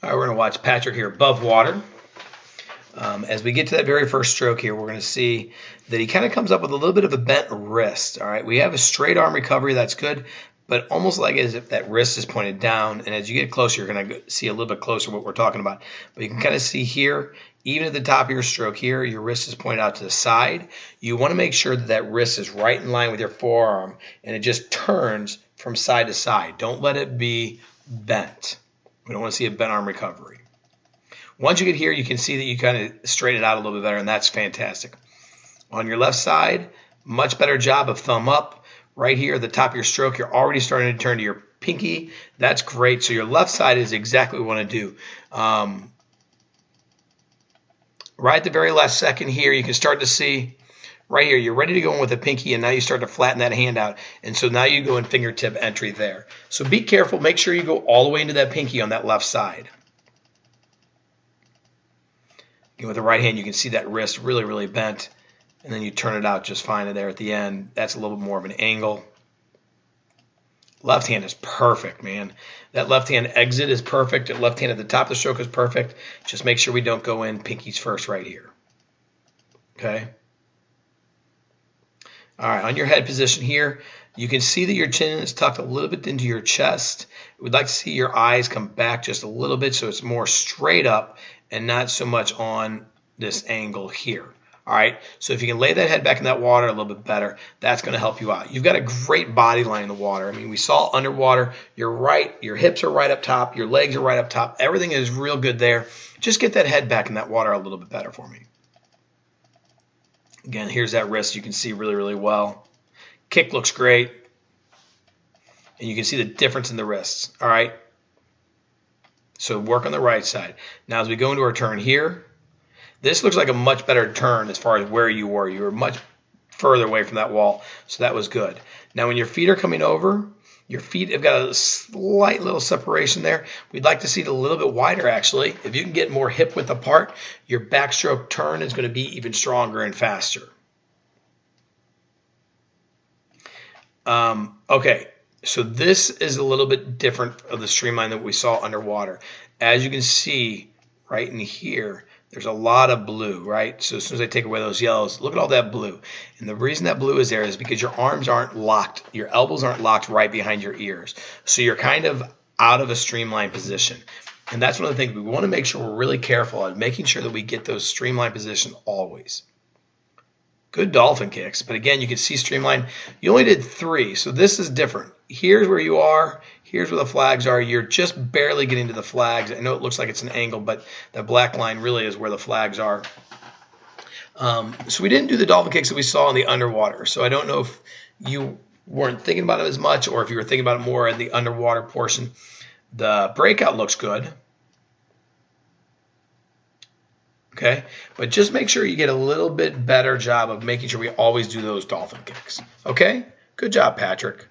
All right, we're going to watch Patrick here above water. As we get to that very first stroke here, we're going to see that he kind of comes up with a little bit of a bent wrist. All right, we have a straight arm recovery. That's good, but almost like as if that wrist is pointed down. And as you get closer, you're going to see a little bit closer what we're talking about. But you can kind of see here, even at the top of your stroke here, your wrist is pointed out to the side. You want to make sure that that wrist is right in line with your forearm, and it just turns from side to side. Don't let it be bent. We don't want to see a bent arm recovery. Once you get here, you can see that you kind of straighten it out a little bit better, and that's fantastic. On your left side, much better job of thumb up. Right here at the top of your stroke, you're already starting to turn to your pinky. That's great. So your left side is exactly what we want to do. Right at the very last second here, you can start to see right here, you're ready to go in with a pinky, and now you start to flatten that hand out. And so now you go in fingertip entry there. So be careful. Make sure you go all the way into that pinky on that left side. And with the right hand, you can see that wrist really, really bent. And then you turn it out just fine there at the end. That's a little bit more of an angle. Left hand is perfect, man. That left hand exit is perfect. The left hand at the top of the stroke is perfect. Just make sure we don't go in pinkies first right here. Okay? All right, on your head position here, you can see that your chin is tucked a little bit into your chest. We'd like to see your eyes come back just a little bit so it's more straight up and not so much on this angle here. All right, so if you can lay that head back in that water a little bit better, that's going to help you out. You've got a great body line in the water. I mean, we saw underwater, your hips are right up top, your legs are right up top. Everything is real good there. Just get that head back in that water a little bit better for me. Again, here's that wrist you can see really, really well. Kick looks great. And you can see the difference in the wrists. All right. So work on the right side. Now as we go into our turn here, this looks like a much better turn as far as where you were. You were much further away from that wall, so that was good. Now when your feet are coming over, your feet have got a slight little separation there. We'd like to see it a little bit wider, actually. If you can get more hip width apart, your backstroke turn is going to be even stronger and faster. Okay, so this is a little bit different of the streamline that we saw underwater. As you can see right in here, there's a lot of blue, right? So as soon as I take away those yellows, look at all that blue. And the reason that blue is there is because your arms aren't locked. Your elbows aren't locked right behind your ears. So you're kind of out of a streamline position. And that's one of the things we want to make sure we're really careful at making sure that we get those streamline positions always. Good dolphin kicks. But again, you can see streamline. You only did 3, so this is different. Here's where you are. Here's where the flags are. You're just barely getting to the flags. I know it looks like it's an angle, but the black line really is where the flags are. So we didn't do the dolphin kicks that we saw in the underwater. So I don't know if you weren't thinking about it as much or if you were thinking about it more in the underwater portion. The breakout looks good. Okay, but just make sure you get a little bit better job of making sure we always do those dolphin kicks. Okay, good job, Patrick.